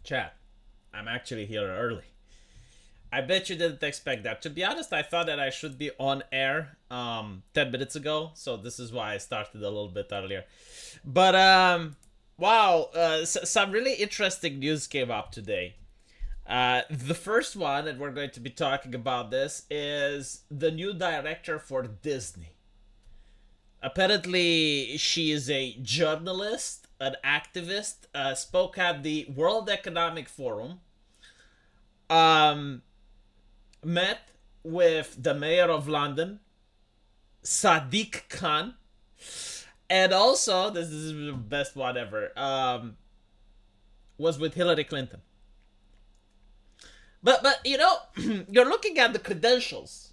Chat, I'm actually here early. I bet you didn't expect that. To be honest, I thought that I should be on air 10 minutes ago, so this is why I started a little bit earlier. But wow, some really interesting news came up today. The first one, and we're going to be talking about this, is the new director for Disney. Apparently, she is a journalist, an activist, spoke at the World Economic Forum, um, met with the mayor of London, Sadiq Khan, and also, this is the best one ever, was with Hillary Clinton. But you know, you're looking at the credentials,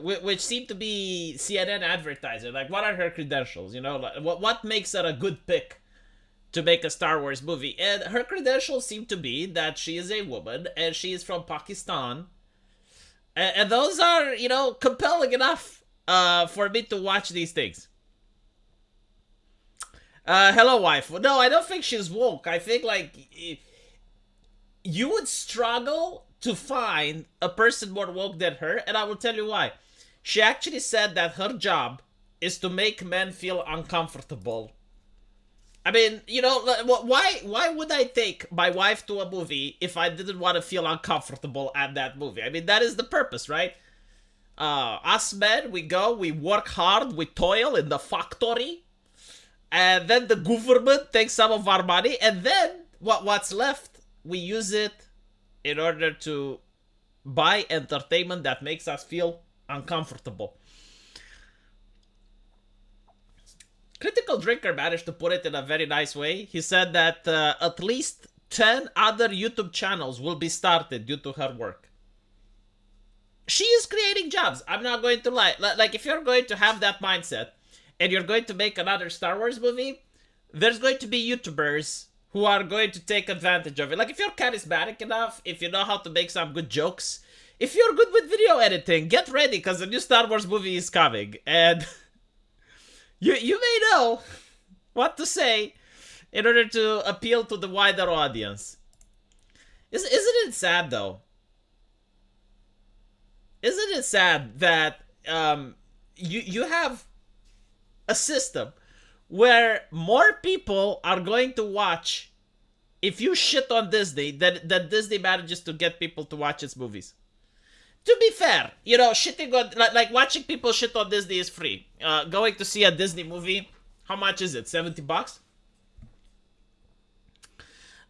which seem to be CNN advertiser. Like, what are her credentials? You know, like, what makes her a good pick to make a Star Wars movie? And her credentials seem to be that she is a woman and she is from Pakistan, and those are, you know, compelling enough for me to watch these things. Hello, wife. No, I don't think she's woke. I think like you would struggle to find a person more woke than her, and I will tell you why. She actually said that her job is to make men feel uncomfortable. I mean, you know, why would I take my wife to a movie if I didn't want to feel uncomfortable at that movie? I mean, that is the purpose, right? Us men, we go, we work hard, we toil in the factory, and then the government takes some of our money, and then what's left, we use it in order to buy entertainment that makes us feel uncomfortable. Critical Drinker managed to put it in a very nice way. He said that at least 10 other YouTube channels will be started due to her work. She is creating jobs. I'm not going to lie. Like, if you're going to have that mindset and you're going to make another Star Wars movie, there's going to be YouTubers who are going to take advantage of it. Like, if you're charismatic enough, if you know how to make some good jokes, if you're good with video editing, get ready, because a new Star Wars movie is coming. And you may know what to say in order to appeal to the wider audience. Isn't it sad, though? Isn't it sad that you have a system where more people are going to watch if you shit on Disney than Disney manages to get people to watch its movies? To be fair, you know, shitting on, like watching people shit on Disney is free. Going to see a Disney movie, how much is it? $70?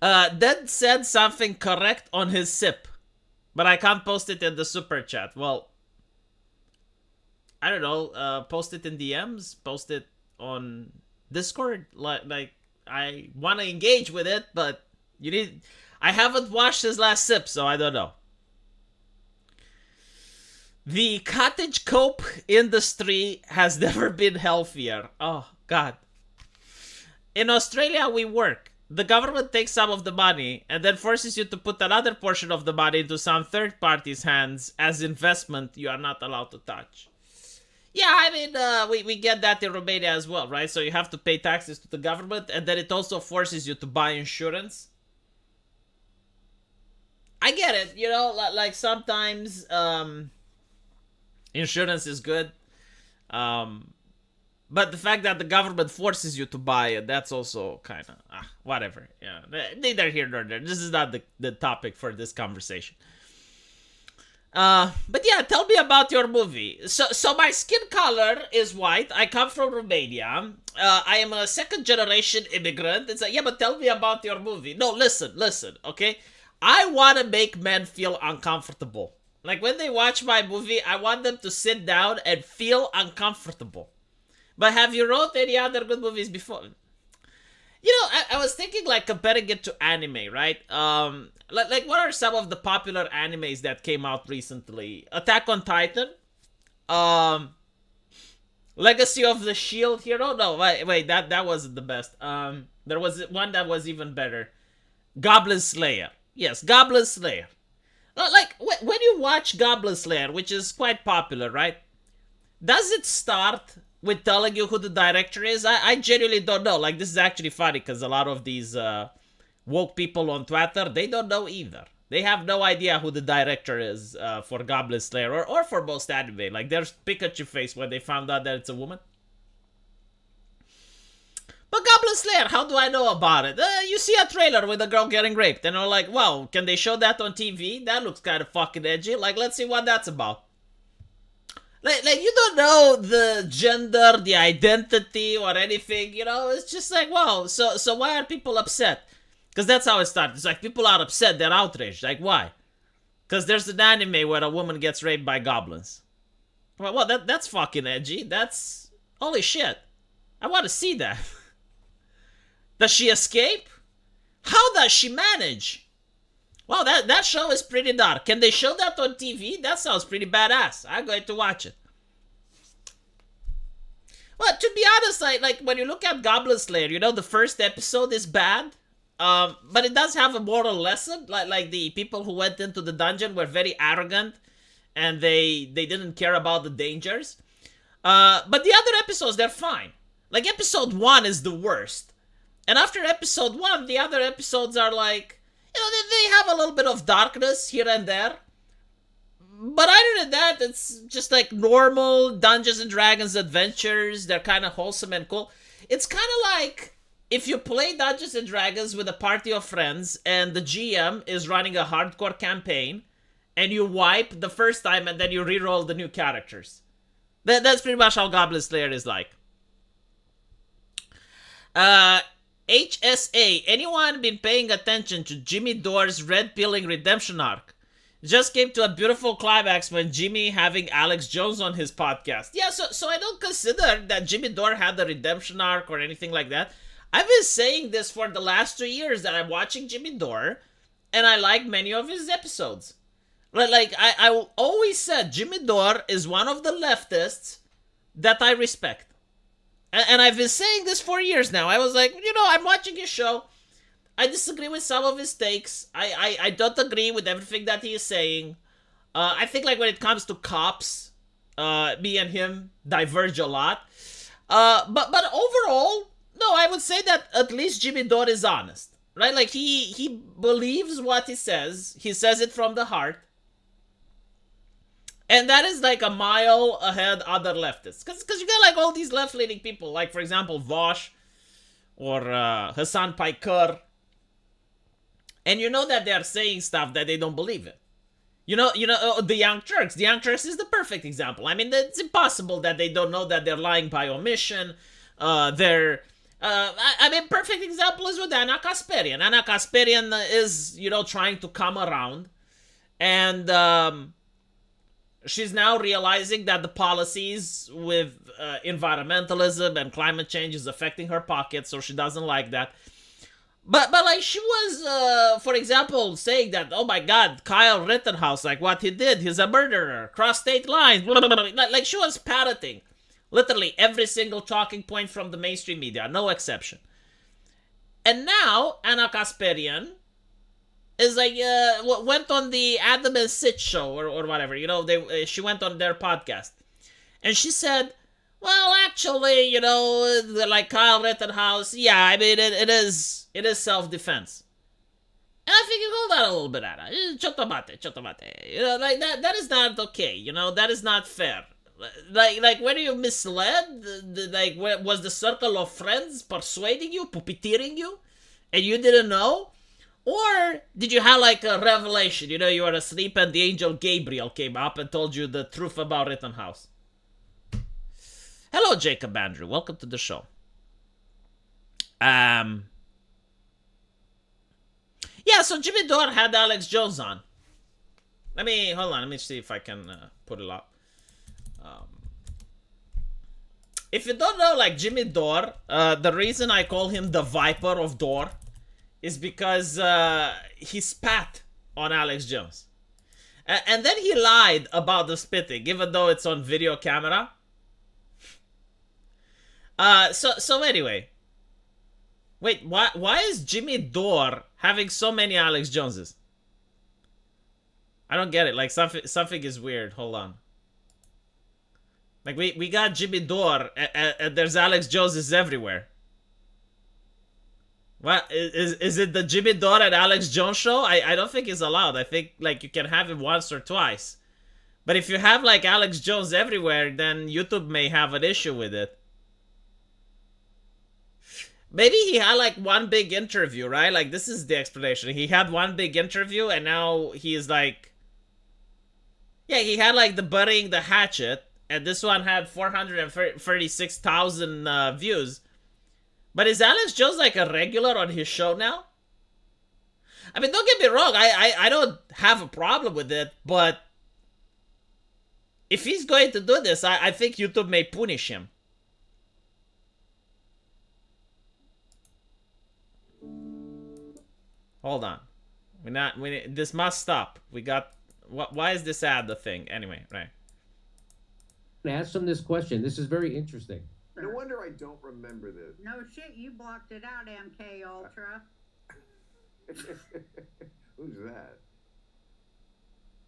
Then said something correct on his sip, but I can't post it in the super chat. Well, I don't know. Post it in DMs. Post it on Discord. Like I want to engage with it, but you need. I haven't watched his last sip, so I don't know. The cottage cope industry has never been healthier. Oh, God. In Australia, we work. The government takes some of the money and then forces you to put another portion of the money into some third party's hands as investment you are not allowed to touch. Yeah, I mean, we get that in Romania as well, right? So you have to pay taxes to the government, and then it also forces you to buy insurance. I get it, you know, like sometimes, insurance is good. But the fact that the government forces you to buy it, that's also kind of, whatever. Yeah, neither here nor there. This is not the topic for this conversation. But yeah, tell me about your movie. So my skin color is white. I come from Romania. I am a second generation immigrant. It's like, yeah, but tell me about your movie. No, listen, okay? I want to make men feel uncomfortable. Like, when they watch my movie, I want them to sit down and feel uncomfortable. But have you wrote any other good movies before? You know, I was thinking, like, comparing it to anime, right? Like, what are some of the popular animes that came out recently? Attack on Titan? Legacy of the Shield Hero? No, wait, that wasn't the best. There was one that was even better. Goblin Slayer. Yes, Goblin Slayer. Like, when you watch Goblin Slayer, which is quite popular, right? Does it start with telling you who the director is? I genuinely don't know. Like, this is actually funny because a lot of these woke people on Twitter, they don't know either. They have no idea who the director is for Goblin Slayer or for most anime. Like, there's Pikachu face when they found out that it's a woman. But Goblin Slayer, how do I know about it? You see a trailer with a girl getting raped, and you're like, well, can they show that on TV? That looks kind of fucking edgy. Like, let's see what that's about. Like you don't know the gender, the identity, or anything, you know? It's just like, wow, so why are people upset? Because that's how it started. It's like, people are upset, they're outraged. Like, why? Because there's an anime where a woman gets raped by goblins. Well, that's fucking edgy. That's... holy shit. I want to see that. Does she escape? How does she manage? Wow, that show is pretty dark. Can they show that on TV? That sounds pretty badass. I'm going to watch it. Well, to be honest, like when you look at Goblin Slayer, you know, the first episode is bad. But it does have a moral lesson. Like the people who went into the dungeon were very arrogant. And they didn't care about the dangers. But the other episodes, they're fine. Like, episode 1 is the worst. And after episode 1, the other episodes are like, you know, they have a little bit of darkness here and there. But other than that, it's just like normal Dungeons and Dragons adventures. They're kind of wholesome and cool. It's kind of like if you play Dungeons and Dragons with a party of friends and the GM is running a hardcore campaign and you wipe the first time and then you reroll the new characters. That's pretty much how Goblin Slayer is like. HSA, anyone been paying attention to Jimmy Dore's red pilling redemption arc? It just came to a beautiful climax when Jimmy having Alex Jones on his podcast. Yeah, so I don't consider that Jimmy Dore had the redemption arc or anything like that. I've been saying this for the last 2 years that I'm watching Jimmy Dore, and I like many of his episodes. Like I always said, Jimmy Dore is one of the leftists that I respect. And I've been saying this for years now. I was like, you know, I'm watching his show. I disagree with some of his takes. I don't agree with everything that he is saying. I think, like, when it comes to cops, me and him diverge a lot. But overall, no, I would say that at least Jimmy Dore is honest. Right? Like, he believes what he says. He says it from the heart. And that is like a mile ahead other leftists. Because you got like all these left-leaning people. Like, for example, Vosh or Hassan Piker. And you know that they're saying stuff that they don't believe in. You know, the Young Turks. The Young Turks is the perfect example. I mean, it's impossible that they don't know that they're lying by omission. I mean, perfect example is with Anna Kasparian. Anna Kasparian is, you know, trying to come around. And she's now realizing that the policies with environmentalism and climate change is affecting her pocket, so she doesn't like that. But like, she was, for example, saying that, oh my god, Kyle Rittenhouse, like, what he did, he's a murderer, cross state lines, blah, blah, blah. Like, she was parroting literally every single talking point from the mainstream media, no exception. And now, Anna Kasparian is like, went on the Adam and Sid show or whatever, you know, she went on their podcast. And she said, well, actually, you know, like Kyle Rittenhouse, yeah, I mean, it is self-defense. And I think you hold that a little bit, Anna. Chotomate. You know, like, that is not okay, you know, that is not fair. Like when you misled, like, was the circle of friends persuading you, puppeteering you, and you didn't know? Or did you have like a revelation? You know, you were asleep and the angel Gabriel came up and told you the truth about Rittenhouse. Hello, Jacob Andrew. Welcome to the show. Yeah, so Jimmy Dore had Alex Jones on. Hold on. Let me see if I can put it up. If you don't know, like, Jimmy Dore, the reason I call him the Viper of Dore is because he spat on Alex Jones. And then he lied about the spitting, even though it's on video camera. So anyway. Wait, why is Jimmy Dore having so many Alex Joneses? I don't get it. Like, something is weird. Hold on. Like, we got Jimmy Dore, and there's Alex Joneses everywhere. What is it the Jimmy Dore and Alex Jones show? I don't think it's allowed. I think like you can have it once or twice. But if you have like Alex Jones everywhere, then YouTube may have an issue with it. Maybe he had like one big interview, right? Like this is the explanation. He had one big interview and now he's like, yeah, he had like the burying the hatchet, and this one had 436,000 views. But is Alex Jones like a regular on his show now? I mean, don't get me wrong. I don't have a problem with it, but if he's going to do this, I think YouTube may punish him. Hold on. This must stop. We got... Why is this ad the thing? Anyway, right. Ask him this question. This is very interesting. No wonder I don't remember this. No shit, you blocked it out, MK Ultra. Who's that?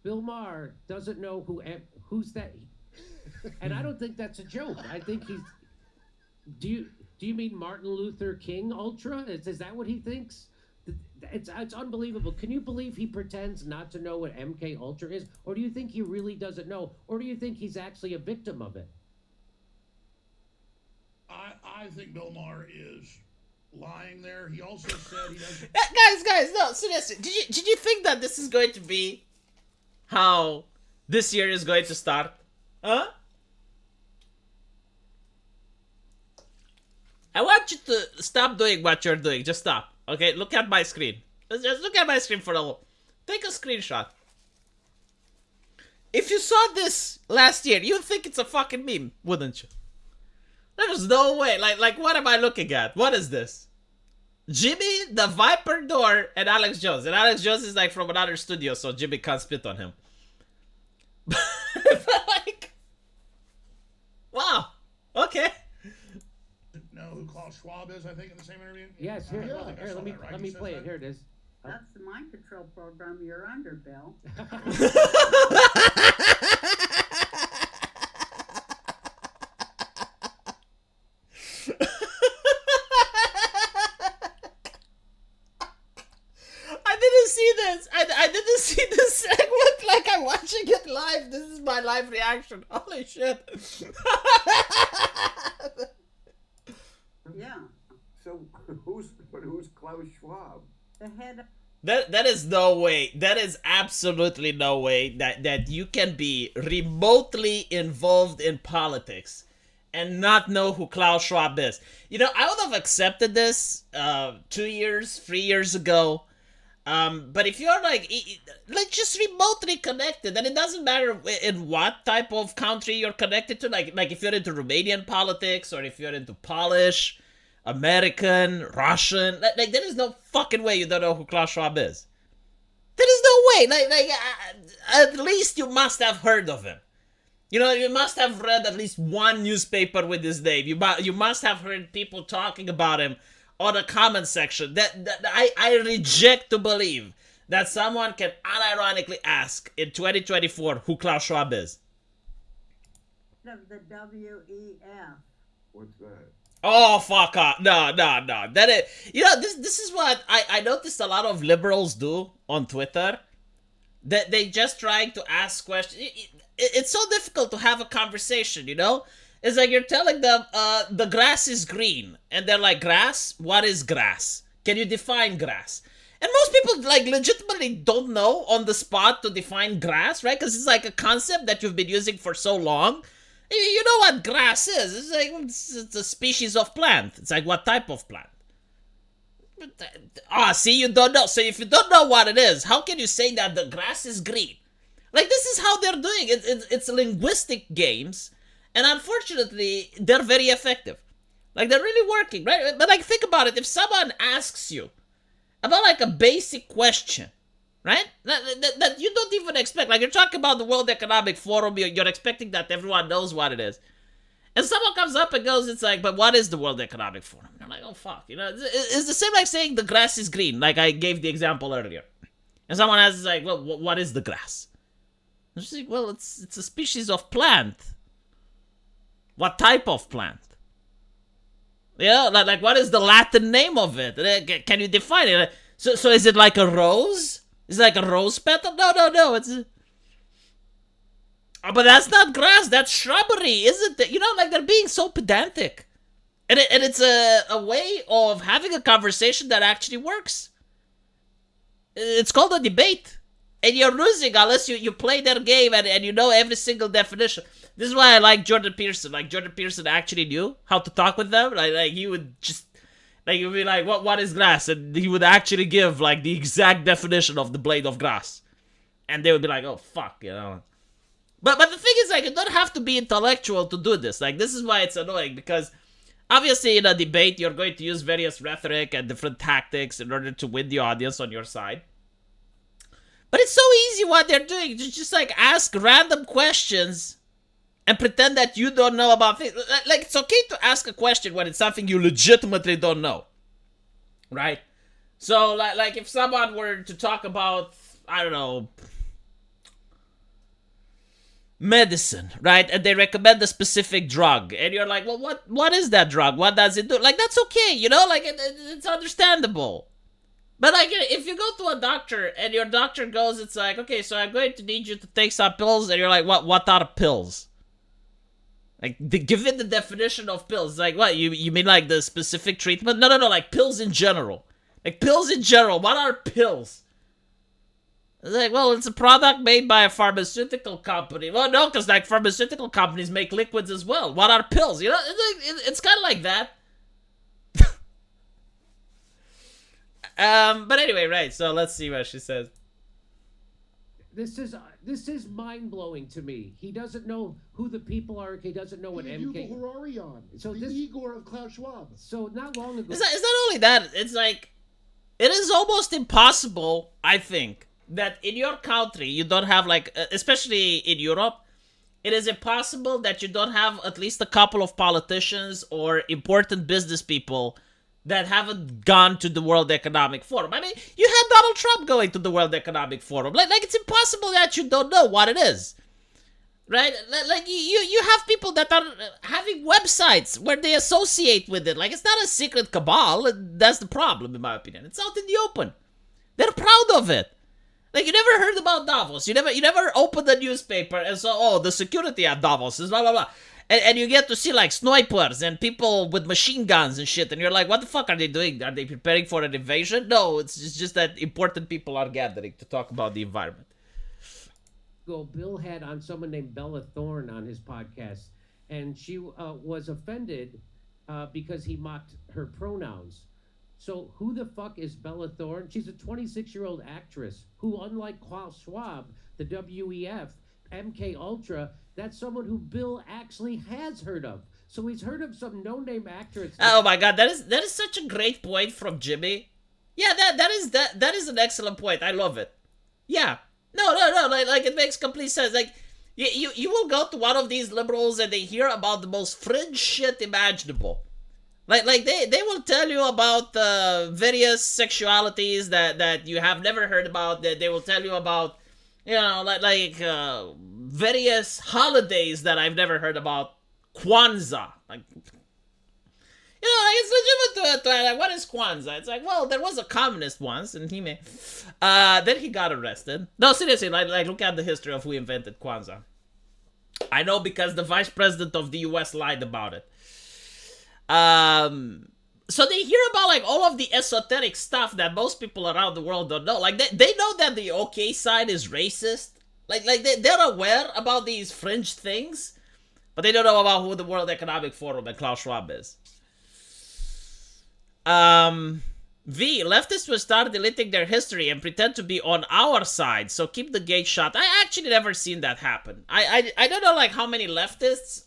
Bill Maher doesn't know who's that. And I don't think that's a joke. I think he's... Do you mean Martin Luther King Ultra? Is that what he thinks? It's unbelievable. Can you believe he pretends not to know what MK Ultra is? Or do you think he really doesn't know? Or do you think he's actually a victim of it? I think Bill Maher is lying there. He also said he doesn't... Guys, no, seriously. Did you think that this is going to be how this year is going to start? Huh? I want you to stop doing what you're doing. Just stop. Okay, look at my screen. Just look at my screen for a little. Take a screenshot. If you saw this last year, you'd think it's a fucking meme, wouldn't you? There's no way. Like, what am I looking at? What is this? Jimmy, the Viper Door, and Alex Jones. And Alex Jones is like from another studio, so Jimmy can't spit on him. But like, wow. Okay. know who Klaus Schwab is, I think, in the same interview? Yes, here, Yeah, I think I here saw let me that, right? let He me says play that? it. Here it is. That's the mind control program you're under, Bill. I didn't see this. I didn't see this segment like I'm watching it live. This is my live reaction. Holy shit. Yeah. So who's Klaus Schwab? The head of That is no way. That is absolutely no way that you can be remotely involved in politics and not know who Klaus Schwab is. You know, I would have accepted this 2 years, 3 years ago. But if you're like just remotely connected, and it doesn't matter in what type of country you're connected to, like if you're into Romanian politics or if you're into Polish, American, Russian, like there is no fucking way you don't know who Klaus Schwab is. There is no way. At least you must have heard of him. You know, you must have read at least one newspaper with his name. You must have heard people talking about him on the comment section. That I reject to believe that someone can unironically ask in 2024 who Klaus Schwab is. the WEF. What's that? Oh, fuck off. No. That is, you know, this is what I noticed a lot of liberals do on Twitter. That they just trying to ask questions. It's so difficult to have a conversation, you know? It's like you're telling them, the grass is green. And they're like, grass? What is grass? Can you define grass? And most people, like, legitimately don't know on the spot to define grass, right? Because it's like a concept that you've been using for so long. You know what grass is. It's like, it's a species of plant. It's like, what type of plant? See, you don't know. So if you don't know what it is, how can you say that the grass is green? Like, this is how they're doing it. It's linguistic games. And unfortunately, they're very effective. Like, they're really working, right? But, like, think about it. If someone asks you about, like, a basic question, right? That you don't even expect. Like, you're talking about the World Economic Forum. You're expecting that everyone knows what it is. And someone comes up and goes, it's like, but what is the World Economic Forum? And I'm like, oh, fuck. You know, it's the same like saying the grass is green, like I gave the example earlier. And someone asks, like, well, what is the grass? I'm just like, well, it's a species of plant. What type of plant? Yeah, like what is the Latin name of it? Can you define it? So is it like a rose? Is it like a rose petal? No. It's but that's not grass. That's shrubbery, isn't it? You know, like they're being so pedantic, and it's a way of having a conversation that actually works. It's called a debate, and you're losing unless you play their game and you know every single definition. This is why I like Jordan Peterson. Like Jordan Peterson actually knew how to talk with them. Like he would just like he'd be like, what is grass? And he would actually give like the exact definition of the blade of grass. And they would be like, oh fuck, you know. But the thing is, like, you don't have to be intellectual to do this. Like, this is why it's annoying, because obviously in a debate you're going to use various rhetoric and different tactics in order to win the audience on your side. But it's so easy what they're doing. Just like ask random questions and pretend that you don't know about things. Like, it's okay to ask a question when it's something you legitimately don't know. Right? So, like if someone were to talk about, I don't know, medicine, right? And they recommend a specific drug. And you're like, well, what is that drug? What does it do? Like, that's okay, you know? Like, it's understandable. But, like, if you go to a doctor and your doctor goes, it's like, okay, so I'm going to need you to take some pills. And you're like, what are pills? Like, give it the definition of pills. It's like, what? You mean like the specific treatment? No, like pills in general. Like, pills in general. What are pills? It's like, well, it's a product made by a pharmaceutical company. Well, no, because, like, pharmaceutical companies make liquids as well. What are pills? You know, it's kind of like that. But anyway, right, so let's see what she says. This is mind-blowing to me. He doesn't know who the people are. He doesn't know what MK... Yuval Hararian. It's So the this- Igor of Klaus Schwab. So not long ago... It's not only that, it's like, it is almost impossible, I think, that in your country you don't have, like, especially in Europe, it is impossible that you don't have at least a couple of politicians or important business people that haven't gone to the World Economic Forum. I mean, you had Donald Trump going to the World Economic Forum. Like it's impossible that you don't know what it is. Right? Like, you have people that are having websites where they associate with it. Like, it's not a secret cabal. That's the problem, in my opinion. It's out in the open. They're proud of it. Like, you never heard about Davos. You never opened a newspaper and saw, oh, the security at Davos is blah, blah, blah. And you get to see, like, snipers and people with machine guns and shit. And you're like, what the fuck are they doing? Are they preparing for an invasion? No, it's just that important people are gathering to talk about the environment. Bill had on someone named Bella Thorne on his podcast, and she was offended because he mocked her pronouns. So who the fuck is Bella Thorne? She's a 26-year-old actress who, unlike Klaus Schwab, the WEF, MK Ultra, that's someone who Bill actually has heard of. So he's heard of some no-name actress. Oh my god, that is such a great point from Jimmy. Yeah, that is an excellent point. I love it. Yeah. No, like it makes complete sense. Like you will go to one of these liberals and they hear about the most fringe shit imaginable. Like they will tell you about various sexualities that you have never heard about. That they will tell you about, you know, like various holidays that I've never heard about. Kwanzaa, like, you know, like, it's legitimate to like, what is Kwanzaa? It's like, well, there was a communist once, and then he got arrested. No, seriously, like look at the history of who invented Kwanzaa. I know because the vice president of the U.S. lied about it. So they hear about, like, all of the esoteric stuff that most people around the world don't know. Like, they know that the OK side is racist. Like they're aware about these fringe things, but they don't know about who the World Economic Forum and Klaus Schwab is. Leftists will start deleting their history and pretend to be on our side, so keep the gate shut. I actually never seen that happen. I don't know, like, how many leftists,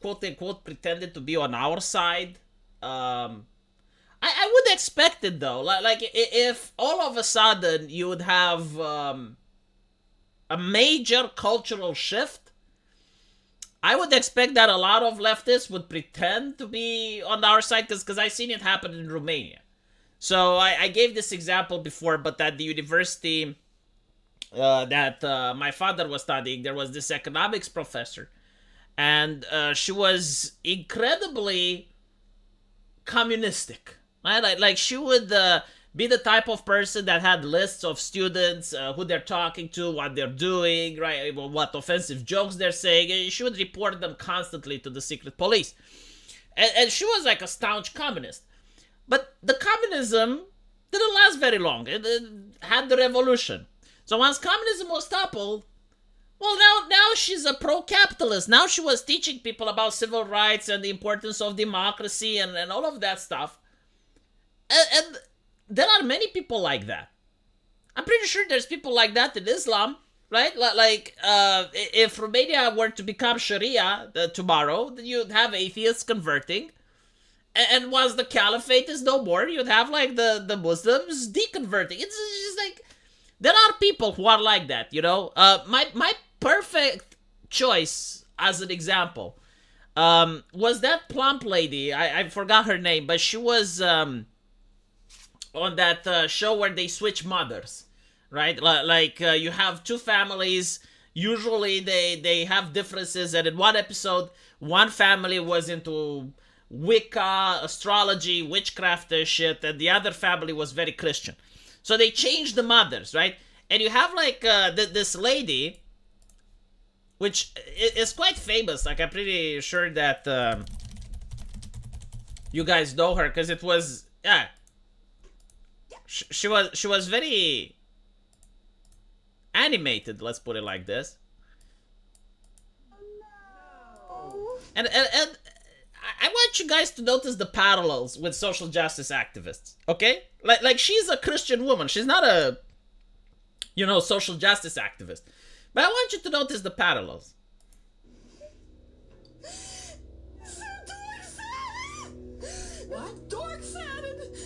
quote-unquote, pretended to be on our side. I would expect it, though. Like if all of a sudden you would have a major cultural shift, I would expect that a lot of leftists would pretend to be on our side, because I've seen it happen in Romania. So I gave this example before, but at the university that my father was studying, there was this economics professor. And she was incredibly communistic, right? Like she would be the type of person that had lists of students, who they're talking to, what they're doing, right? What offensive jokes they're saying. And she would report them constantly to the secret police. And she was like a staunch communist. But the communism didn't last very long. It had the revolution. So once communism was toppled, well, now she's a pro-capitalist. Now she was teaching people about civil rights and the importance of democracy and all of that stuff. And there are many people like that. I'm pretty sure there's people like that in Islam, right? Like, if Romania were to become Sharia tomorrow, you'd have atheists converting. And once the caliphate is no more, you'd have, like, the Muslims deconverting. It's just like, there are people who are like that, you know? My perfect choice, as an example, was that plump lady. I forgot her name, but she was on that show where they switch mothers, right? Like, you have two families. Usually they have differences, and in one episode, one family was into Wicca, astrology, witchcraft shit, and the other family was very Christian. So they changed the mothers, right? And you have, like, this lady, which is quite famous. Like, I'm pretty sure that you guys know her, because it was, yeah, she was very animated, let's put it like this. And I want you guys to notice the parallels with social justice activists, okay? Like she's a Christian woman. She's not a, you know, social justice activist. But I want you to notice the parallels. What? Dork salad?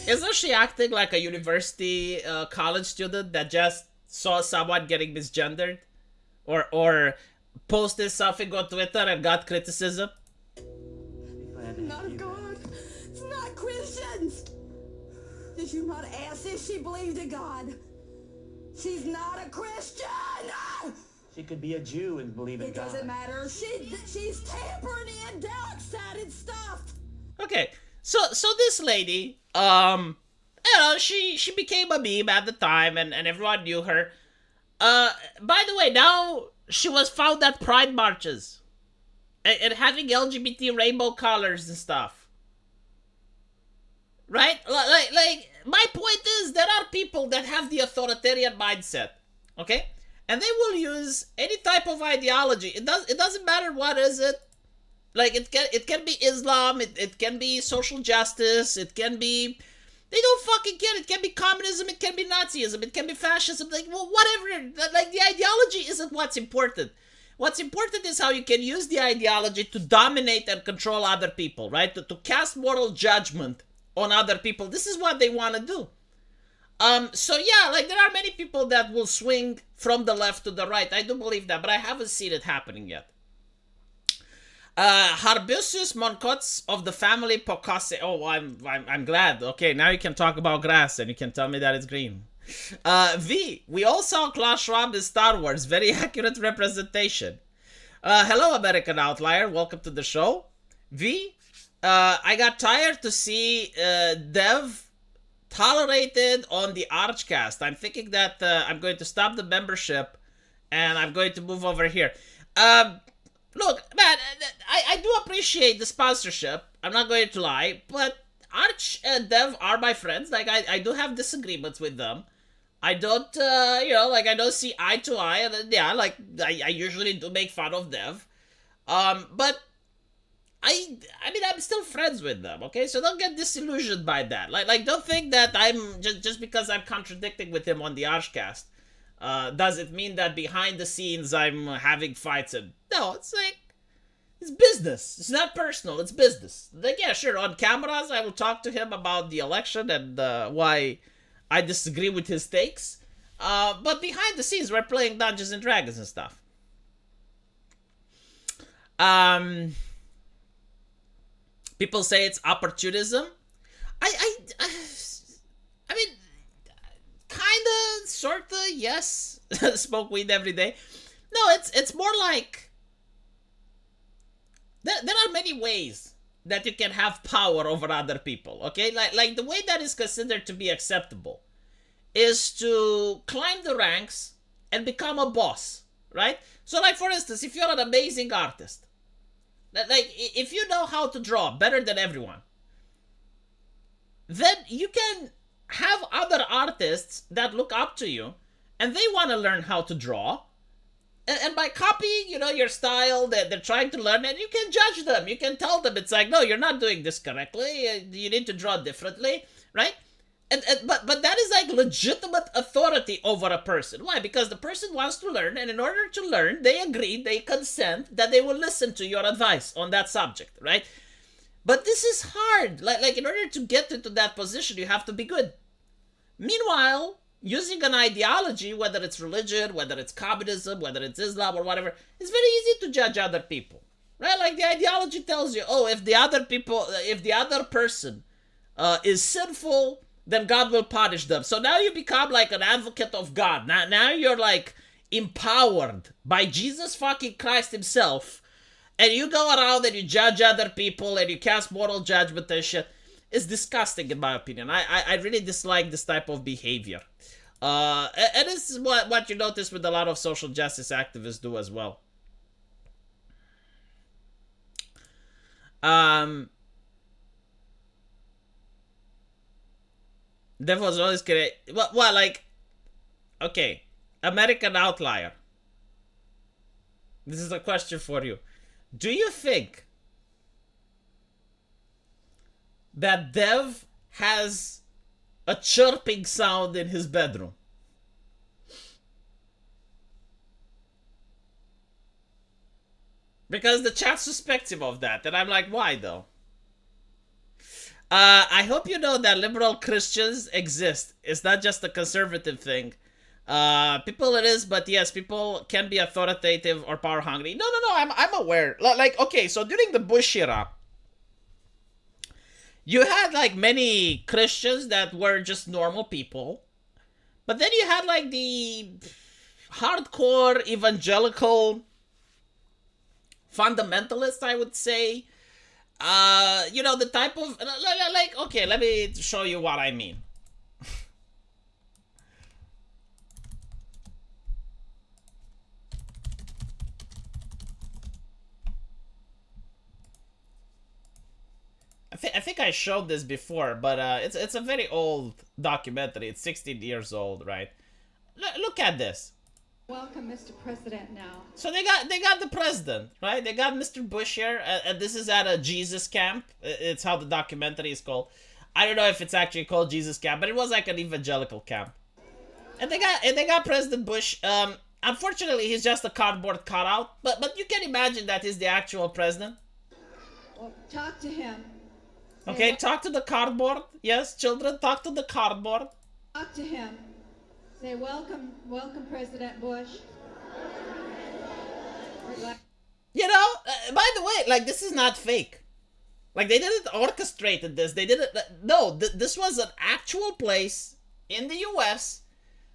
Isn't she acting like a university college student that just saw someone getting misgendered? Or posted something on Twitter and got criticism? Not of God. It's not Christians. Did you not ask if she believed in God? She's not a Christian. She could be a Jew and believe in It God. doesn't matter. She's tampering in dark-sided stuff. Okay, so this lady, you know, she became a meme at the time, and everyone knew her. By the way, now she was found at pride marches and having LGBT rainbow colors and stuff. Right? Like my point is, there are people that have the authoritarian mindset, okay? And they will use any type of ideology. It doesn't matter what is it. Like, it can be Islam, it can be social justice, it can be, they don't fucking care. It can be communism, it can be Nazism, it can be fascism, like, well, whatever. Like, the ideology isn't what's important. What's important is how you can use the ideology to dominate and control other people, right? To cast moral judgment on other people. This is what they want to do. So yeah, like, there are many people that will swing from the left to the right. I do believe that, but I haven't seen it happening yet. Harbusius moncots of the family Pocaceae. Oh, I'm glad. Okay, now you can talk about grass and you can tell me that it's green. V, we all saw Klaus Schwab in Star Wars. Very accurate representation. Hello, American Outlier. Welcome to the show. V, I got tired to see Dev tolerated on the Archcast. I'm thinking that I'm going to stop the membership and I'm going to move over here. Look, man, I do appreciate the sponsorship. I'm not going to lie, but Arch and Dev are my friends. Like, I do have disagreements with them. I don't, you know, like, I don't see eye to eye. And yeah, like, I usually do make fun of Dev. But I mean, I'm still friends with them, okay? So don't get disillusioned by that. Like don't think that I'm, just because I'm contradicting with him on the Archcast, does it mean that behind the scenes I'm having fights? And no, it's like, it's business. It's not personal, it's business. Like, yeah, sure, on cameras I will talk to him about the election and why I disagree with his takes. But behind the scenes we're playing Dungeons and Dragons and stuff. People say it's opportunism. I mean, kinda, sorta, yes, smoke weed every day. No, it's more like there are many ways that you can have power over other people. Okay, like the way that is considered to be acceptable is to climb the ranks and become a boss, right? So, like, for instance, if you're an amazing artist, like if you know how to draw better than everyone, then you can have other artists that look up to you and they want to learn how to draw. And by copying, your style, they're trying to learn, and you can judge them. You can tell them, it's like, no, you're not doing this correctly. You need to draw differently, right? But that is like legitimate authority over a person. Why? Because the person wants to learn, and in order to learn, they agree, they consent that they will listen to your advice on that subject, right? But this is hard. Like in order to get into that position, you have to be good. Meanwhile, using an ideology, whether it's religion, whether it's communism, whether it's Islam or whatever, it's very easy to judge other people, right? Like the ideology tells you, oh, if the other person is sinful, then God will punish them. So now you become like an advocate of God. Now you're like empowered by Jesus fucking Christ himself, and you go around and you judge other people and you cast moral judgment and shit. It's disgusting, in my opinion. I really dislike this type of behavior. And this is what you notice with a lot of social justice activists do as well. That was always great. Well, like, okay, American outlier. This is a question for you. Do you think that Dev has a chirping sound in his bedroom? Because the chat suspects him of that, and I'm like, why though? I hope you know that liberal Christians exist. It's not just a conservative thing. People it is, but yes, people can be authoritative or power hungry. No, I'm aware. Like, okay, so during the Bush era, you had like many Christians that were just normal people, but then you had like the hardcore evangelical fundamentalists, I would say. The type of like, okay, let me show you what I mean. I think I showed this before, but it's a very old documentary. It's 16 years old, right? Look at this. Welcome, Mr. President, now. So they got the president, right? They got Mr. Bush here, and this is at a Jesus camp. It's how the documentary is called. I don't know if it's actually called Jesus camp, but it was like an evangelical camp. And they got President Bush. Unfortunately, he's just a cardboard cutout, but you can imagine that he's the actual president. Well, talk to him. Okay, talk to the cardboard. Yes, children, talk to the cardboard. Talk to him. Say, welcome, President Bush. By the way, like, this is not fake. Like, they didn't orchestrate this. They didn't, no, this was an actual place in the US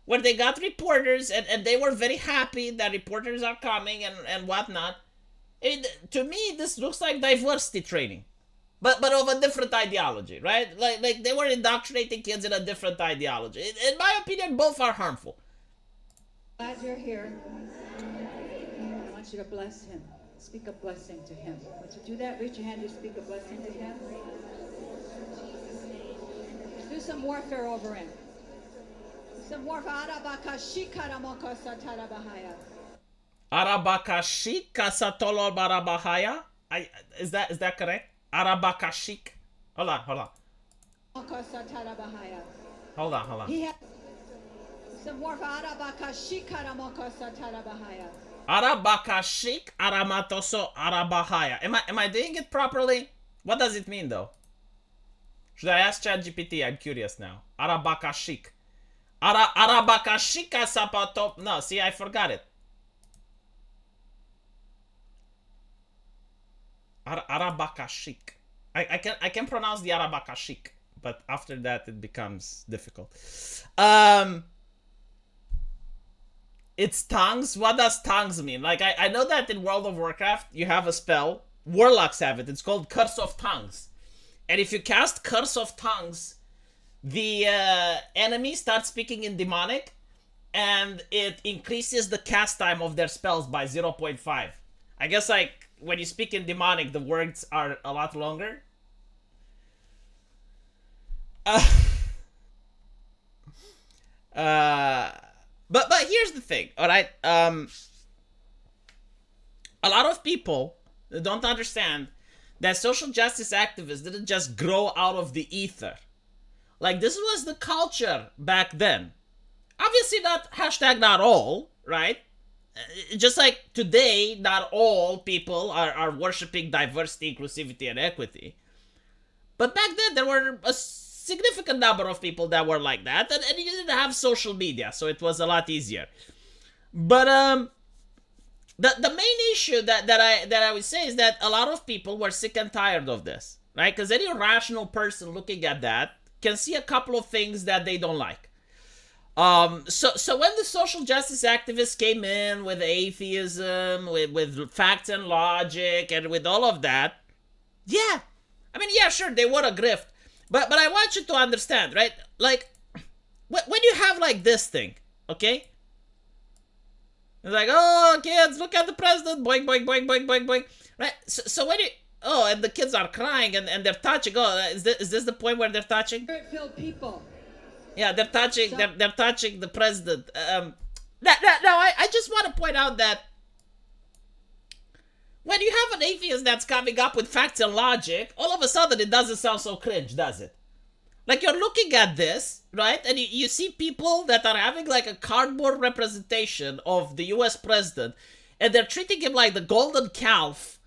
where they got reporters, and they were very happy that reporters are coming and whatnot. To me, this looks like diversity training. But of a different ideology, right? Like they were indoctrinating kids in a different ideology. In my opinion, both are harmful. Glad you're here. I want you to bless him. Speak a blessing to him. Would you do that? Raise your hand. You speak a blessing to him. Do some warfare over him. Some warfare. Arabakashika satolo barabahaya. Is that correct? Arabakashik. Hold on. Hold on. He has some warfare. Arabakashik aramatoso arabahaya. Am I doing it properly? What does it mean though? Should I ask ChatGPT? I'm curious now. Arabakashik. Arabakashika sapato. No, see, I forgot it. Arabakashik. I can pronounce the Arabakashik, but after that it becomes difficult. It's tongues. What does tongues mean? Like, I know that in World of Warcraft you have a spell. Warlocks have it. It's called Curse of Tongues. And if you cast Curse of Tongues, the enemy starts speaking in demonic, and it increases the cast time of their spells by 0.5. I guess, like, when you speak in demonic, the words are a lot longer. But here's the thing, all right? A lot of people don't understand that social justice activists didn't just grow out of the ether. Like, this was the culture back then. Obviously not not all, right? Just like today, not all people are worshiping diversity, inclusivity, and equity. But back then, there were a significant number of people that were like that, and you didn't have social media, so it was a lot easier. But the main issue that I would say is that a lot of people were sick and tired of this, right? Because any rational person looking at that can see a couple of things that they don't like. So when the social justice activists came in with atheism, with facts and logic, and with all of that, yeah, I mean, yeah, sure, they were a grift. But I want you to understand, right? Like, when you have, like, this thing, okay? It's like, oh, kids, look at the president, boing, boing, boing, boing, boing, boing, right? So when you, oh, and the kids are crying, and they're touching, oh, is this the point where they're touching? Spirit-filled people. Yeah, they're touching, they're touching the president. Now, I just want to point out that when you have an atheist that's coming up with facts and logic, all of a sudden it doesn't sound so cringe, does it? Like, you're looking at this, right? And you see people that are having, like, a cardboard representation of the US president, and they're treating him like the golden calf.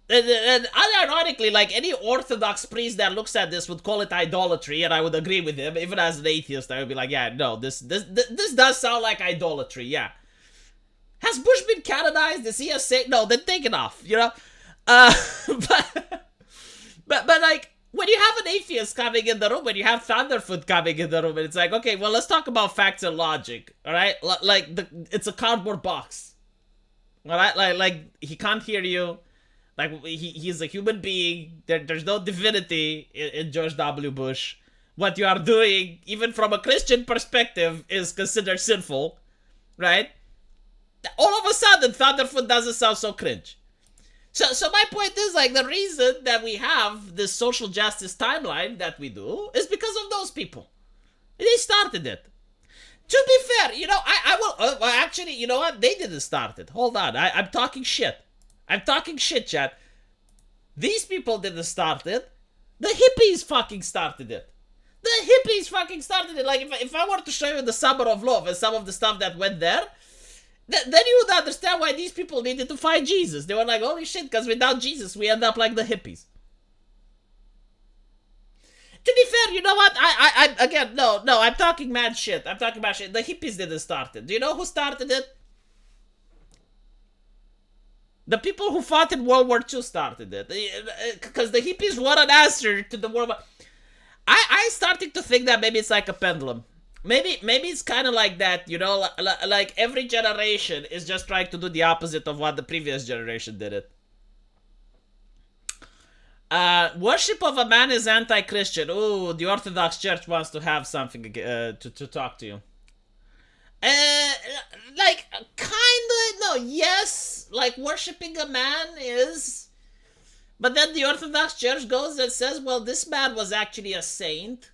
And unironically, like, any Orthodox priest that looks at this would call it idolatry, and I would agree with him. Even as an atheist, I would be like, yeah, no, this does sound like idolatry, yeah. Has Bush been canonized? Is he a saint? No, then take it off, you know? But like, when you have an atheist coming in the room, when you have Thunderfoot coming in the room, and it's like, okay, well, let's talk about facts and logic, all right? Like, it's a cardboard box, all right? Like he can't hear you. Like, he's a human being. There's no divinity in George W. Bush. What you are doing, even from a Christian perspective, is considered sinful, right? All of a sudden, Thunderfoot doesn't sound so cringe. So my point is, like, the reason that we have this social justice timeline that we do is because of those people. They started it. To be fair, you know, I will... well, actually, you know what? They didn't start it. Hold on. I'm talking shit. I'm talking shit, chat. These people didn't start it. The hippies fucking started it. The hippies fucking started it. Like, if I were to show you the Summer of Love and some of the stuff that went there... then you would understand why these people needed to find Jesus. They were like, holy shit, because without Jesus, we end up like the hippies. To be fair, you know what? I again, no, I'm talking mad shit. I'm talking about shit. The hippies didn't start it. Do you know who started it? The people who fought in World War II started it. Because the hippies were an answer to the World War... I started to think that maybe it's like a pendulum. Maybe it's kind of like that, you know, like every generation is just trying to do the opposite of what the previous generation did it. Worship of a man is anti-Christian. Ooh, the Orthodox Church wants to have something to talk to you. Like, kinda, no, yes, like worshipping a man is... But then the Orthodox Church goes and says, well, this man was actually a saint.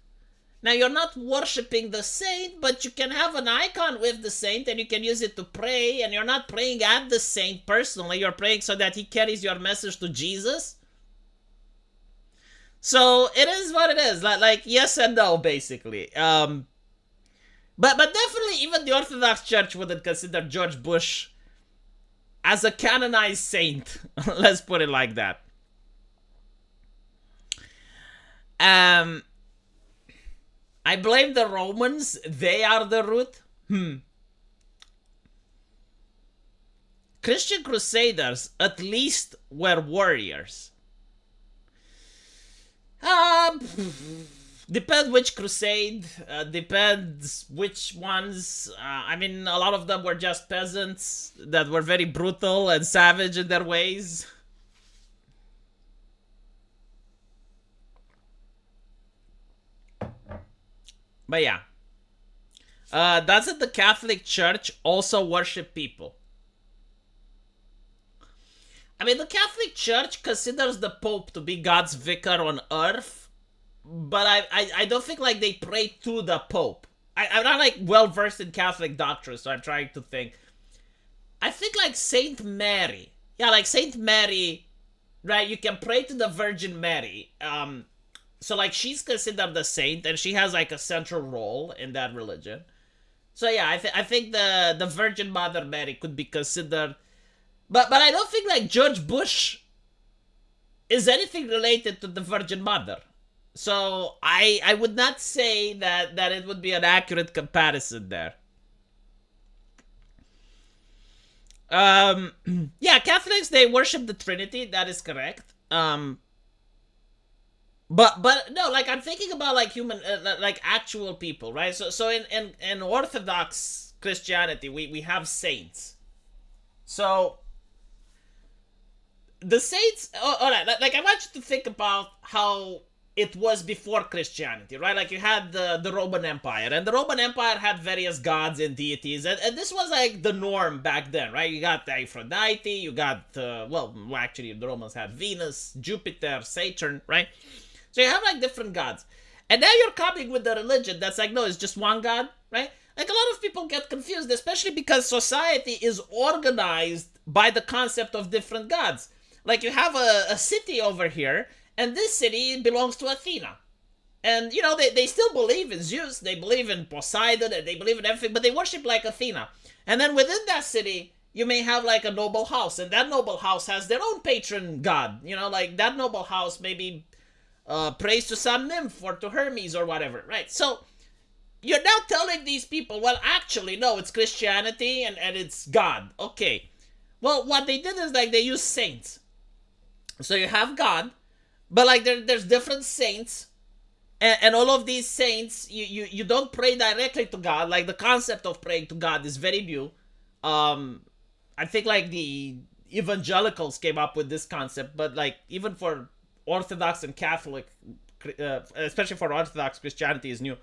Now, you're not worshipping the saint, but you can have an icon with the saint and you can use it to pray, and you're not praying at the saint personally, you're praying so that he carries your message to Jesus. So, it is what it is. Like yes and no, basically. But definitely, even the Orthodox Church wouldn't consider George Bush as a canonized saint. Let's put it like that. I blame the Romans. They are the root. Christian crusaders at least were warriors. Depends which crusade, depends which ones. I mean, a lot of them were just peasants that were very brutal and savage in their ways. But yeah. Doesn't the Catholic Church also worship people? I mean, the Catholic Church considers the Pope to be God's vicar on earth, but I don't think like they pray to the Pope. I'm not like well versed in Catholic doctrine, so I'm trying to think. I think like Saint Mary, yeah, like Saint Mary, right? You can pray to the Virgin Mary. So like she's considered the saint, and she has like a central role in that religion. So yeah, I think the Virgin Mother Mary could be considered, but I don't think like George Bush is anything related to the Virgin Mother. So I would not say that it would be an accurate comparison there. Yeah, Catholics, they worship the Trinity, that is correct. But no, like I'm thinking about like human, like actual people, right? So in Orthodox Christianity, we have saints. So the saints, all right, like I want you to think about how it was before Christianity, right? Like you had the Roman Empire, and the Roman Empire had various gods and deities, and this was like the norm back then, right? You got Aphrodite, you got, well, actually the Romans had Venus, Jupiter, Saturn, right? So you have like different gods. And now you're coming with the religion that's like, no, it's just one God, right? Like a lot of people get confused, especially because society is organized by the concept of different gods. Like you have a city over here, and this city belongs to Athena. And, you know, they still believe in Zeus, they believe in Poseidon, and they believe in everything, but they worship like Athena. And then within that city, you may have like a noble house, and that noble house has their own patron god. You know, like that noble house maybe prays to some nymph or to Hermes or whatever, right? So you're now telling these people, well, actually, no, it's Christianity and it's God. Okay. Well, what they did is like they use saints. So you have God, but like there's different saints, and all of these saints, you don't pray directly to God. Like the concept of praying to God is very new. I think like the evangelicals came up with this concept, but like even for Orthodox and Catholic, especially for Orthodox Christianity, is new.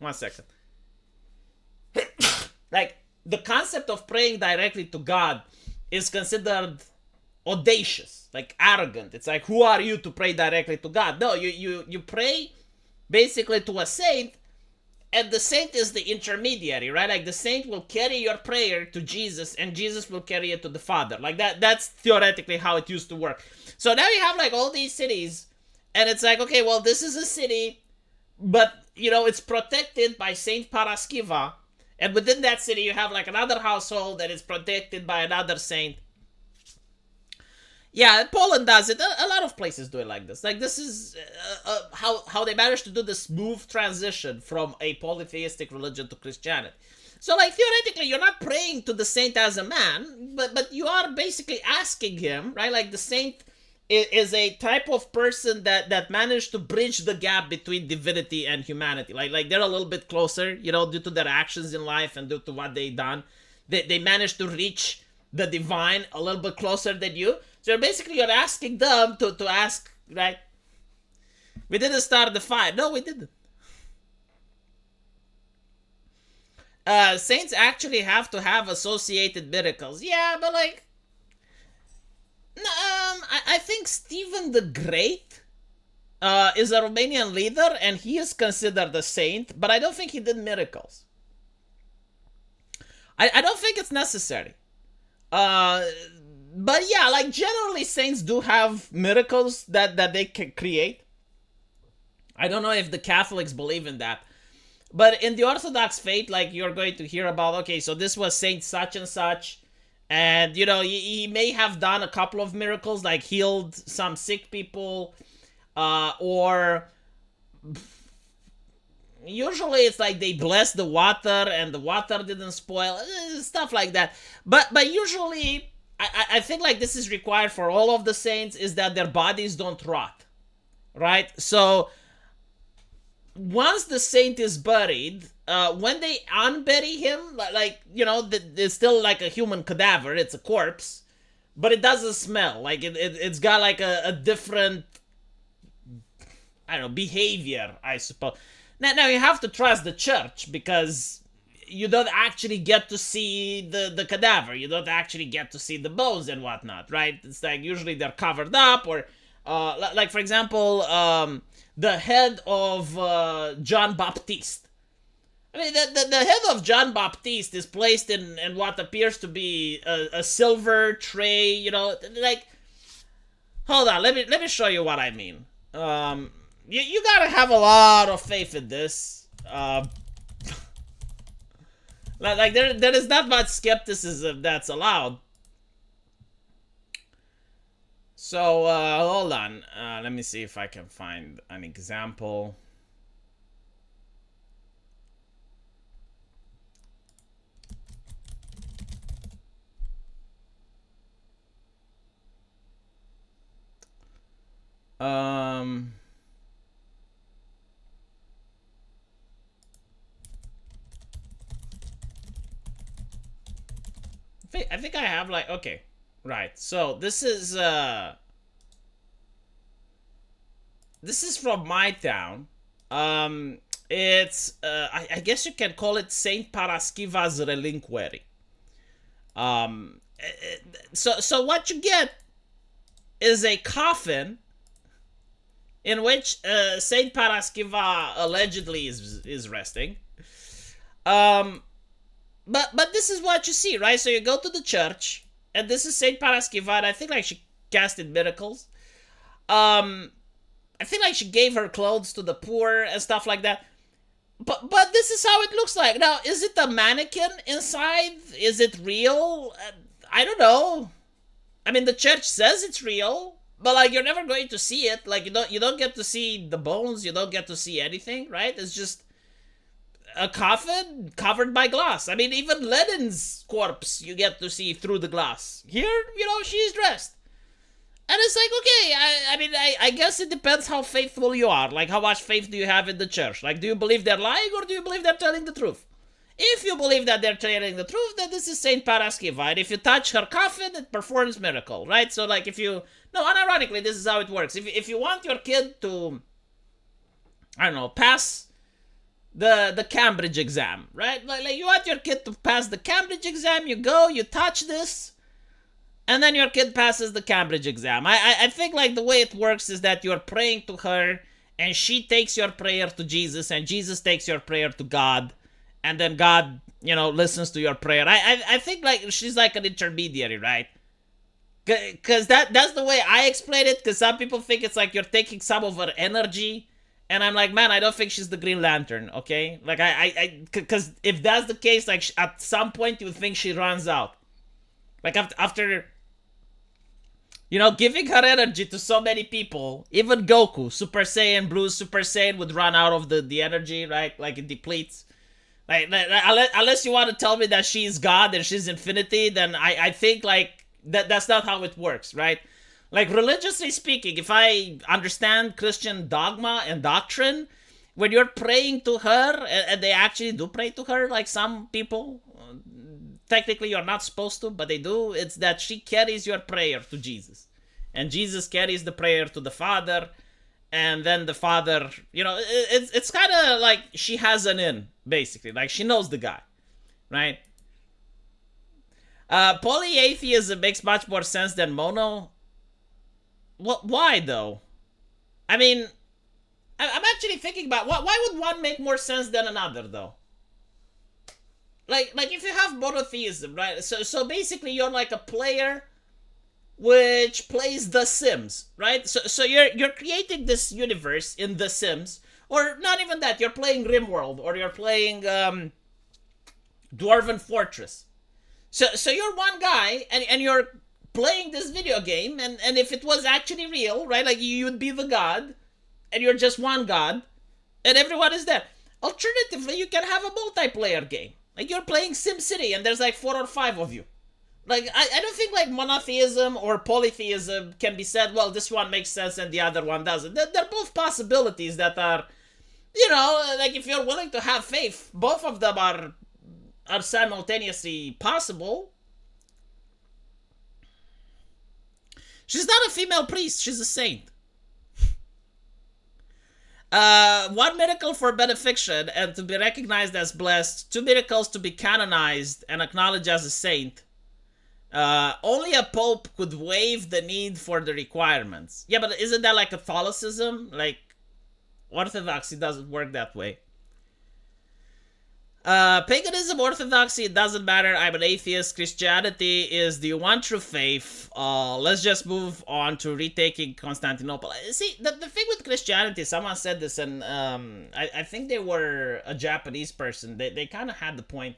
1 second. Like the concept of praying directly to God is considered audacious, like arrogant. It's like, who are you to pray directly to God? No, you pray basically to a saint, and the saint is the intermediary, right? Like the saint will carry your prayer to Jesus, and Jesus will carry it to the Father. Like that's theoretically how it used to work. So now you have like all these cities, and it's like, okay, well, this is a city, but you know, it's protected by Saint Paraskiva, and within that city you have like another household that is protected by another saint. Yeah, Poland does it. A lot of places do it like this. Like this is how they managed to do the smooth transition from a polytheistic religion to Christianity. So like theoretically, you're not praying to the saint as a man, but you are basically asking him, right? Like the saint is a type of person that managed to bridge the gap between divinity and humanity. Like they're a little bit closer, you know, due to their actions in life and due to what they done. They managed to reach the divine a little bit closer than you. So basically you're asking them to ask, right? We didn't start the fire. No, we didn't. Saints actually have to have associated miracles. Yeah, but like, I think Stephen the Great is a Romanian leader, and he is considered a saint, but I don't think he did miracles. I don't think it's necessary. But yeah, like generally saints do have miracles that they can create. I don't know if the Catholics believe in that. But in the Orthodox faith, like you're going to hear about, okay, so this was Saint such and such. And, you know, he may have done a couple of miracles, like healed some sick people. Or usually it's like they blessed the water and the water didn't spoil. Stuff like that. But usually I think like this is required for all of the saints, is that their bodies don't rot, right? So once the saint is buried, when they unbury him, like you know, it's still like a human cadaver. It's a corpse, but it doesn't smell. Like it's got like a different, I don't know, behavior, I suppose. Now you have to trust the church because you don't actually get to see the cadaver. You don't actually get to see the bones and whatnot, right? It's like usually they're covered up, or like for example, the head of John Baptiste. I mean, the head of John Baptiste is placed in what appears to be a silver tray. You know, like, hold on, let me show you what I mean. You gotta have a lot of faith in this. Like there is not much skepticism that's allowed. So hold on, let me see if I can find an example. I think I have like, okay, right. So this is from my town. It's I guess you can call it Saint Paraskiva's Reliquary. So what you get is a coffin in which Saint Paraskiva allegedly is resting. But this is what you see, right? So you go to the church, and this is Saint Paraskiva, and I think like she casted miracles. I think like she gave her clothes to the poor and stuff like that. But this is how it looks like. Now, is it a mannequin inside? Is it real? I don't know. I mean, the church says it's real, but like you're never going to see it. Like you don't get to see the bones. You don't get to see anything, right? It's just a coffin covered by glass. I mean, even Lenin's corpse you get to see through the glass. Here, you know, she's dressed. And it's like, okay, I guess it depends how faithful you are. Like, how much faith do you have in the church? Like, do you believe they're lying or do you believe they're telling the truth? If you believe that they're telling the truth, then this is Saint Paraskiva. And if you touch her coffin, it performs miracle, right? So, like, no, unironically, this is how it works. If you want your kid to, I don't know, pass the Cambridge exam, right? Like you want your kid to pass the Cambridge exam, you go, you touch this, and then your kid passes the Cambridge exam. I think like the way it works is that you're praying to her, and she takes your prayer to Jesus, and Jesus takes your prayer to God, and then God, you know, listens to your prayer. I think like she's like an intermediary, right? Because that's the way I explain it, because some people think it's like you're taking some of her energy. And I'm like, man, I don't think she's the Green Lantern, okay? Like, because if that's the case, like, at some point you would think she runs out. Like, after, you know, giving her energy to so many people, even Goku, Super Saiyan, Blue Super Saiyan would run out of the energy, right? Like, it depletes. Like unless you want to tell me that she's God and she's infinity, then I think, like, that's not how it works, right? Like, religiously speaking, if I understand Christian dogma and doctrine, when you're praying to her, and they actually do pray to her, like some people, technically you're not supposed to, but they do, it's that she carries your prayer to Jesus. And Jesus carries the prayer to the Father, and then the Father, you know, it's kind of like she has an in, basically. Like, she knows the guy, right? Polyatheism makes much more sense than mono. Why, though? I mean, I'm actually thinking about why would one make more sense than another, though? Like if you have monotheism, right? So basically you're like a player which plays The Sims, right? So you're creating this universe in The Sims, or not even that. You're playing RimWorld, or you're playing Dwarven Fortress. So you're one guy, and you're playing this video game, and if it was actually real, right, like you would be the god, and you're just one god, and everyone is there. Alternatively, you can have a multiplayer game. Like, you're playing SimCity, and there's like 4 or 5 of you. Like, I don't think like monotheism or polytheism can be said, well, this one makes sense and the other one doesn't. They're both possibilities that are like if you're willing to have faith, both of them are simultaneously possible. She's not a female priest, she's a saint. One miracle for benefiction and to be recognized as blessed, 2 miracles to be canonized and acknowledged as a saint. Only a pope could waive the need for the requirements. Yeah, but isn't that like Catholicism? Like, Orthodoxy doesn't work that way. Paganism, Orthodoxy, it doesn't matter. I'm an atheist. Christianity is the one true faith. Let's just move on to retaking Constantinople. See, the thing with Christianity, someone said this, and I think they were a Japanese person. They kind of had the point.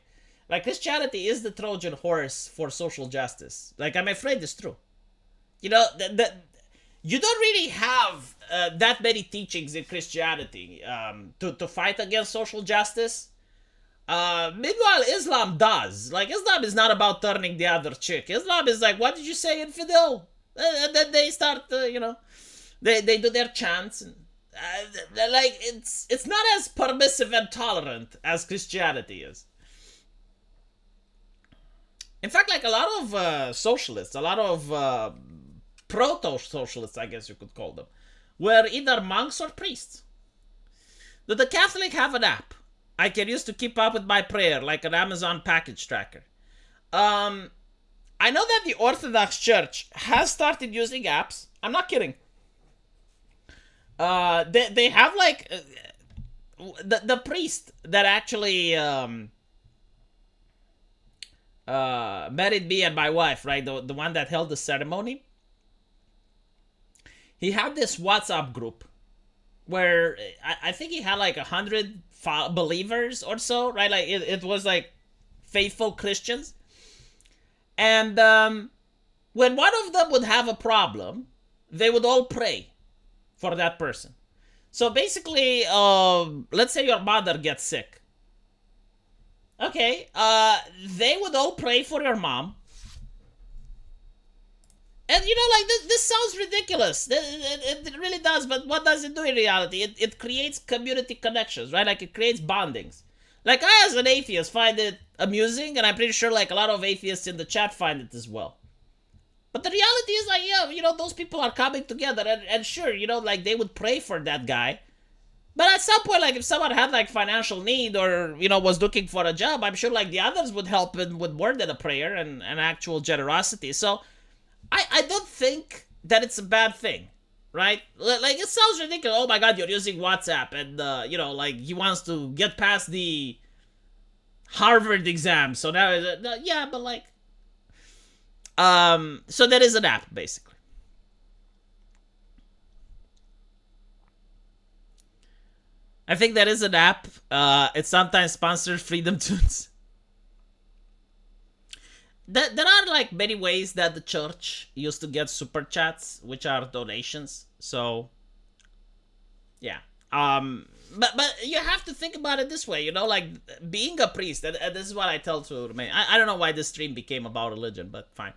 Like, Christianity is the Trojan horse for social justice. Like, I'm afraid it's true. You know, you don't really have that many teachings in Christianity to fight against social justice. Meanwhile, Islam does. Like, Islam is not about turning the other chick. Islam is like, what did you say, infidel? And then they start, they do their chants. And, like, it's not as permissive and tolerant as Christianity is. In fact, like, a lot of socialists, a lot of proto-socialists, I guess you could call them, were either monks or priests. Do the Catholic have an app I can use to keep up with my prayer, like an Amazon package tracker? I know that the Orthodox Church has started using apps. I'm not kidding. They have like the priest that actually married me and my wife, right? The one that held the ceremony. He had this WhatsApp group where I think he had like 100 believers or so, right? Like it was like faithful Christians. And when one of them would have a problem, they would all pray for that person. So basically, let's say your mother gets sick. Okay, they would all pray for your mom. And like this sounds ridiculous. It really does, but what does it do in reality? It creates community connections, right? Like it creates bondings. Like I, as an atheist, find it amusing, and I'm pretty sure like a lot of atheists in the chat find it as well. But the reality is like, yeah, those people are coming together, and sure, like they would pray for that guy. But at some point, like if someone had like financial need or, was looking for a job, I'm sure like the others would help him with more than a prayer and actual generosity. So I don't think that it's a bad thing, right? Like, it sounds ridiculous. Oh my God, you're using WhatsApp and, like he wants to get past the Harvard exam. So now, yeah, but like, so there is an app, basically. I think there is an app. It sometimes sponsors Freedom Tunes. There are like many ways that the church used to get super chats, which are donations. So, yeah. But you have to think about it this way, like being a priest, and this is what I tell to Romania. I don't know why this stream became about religion, but fine.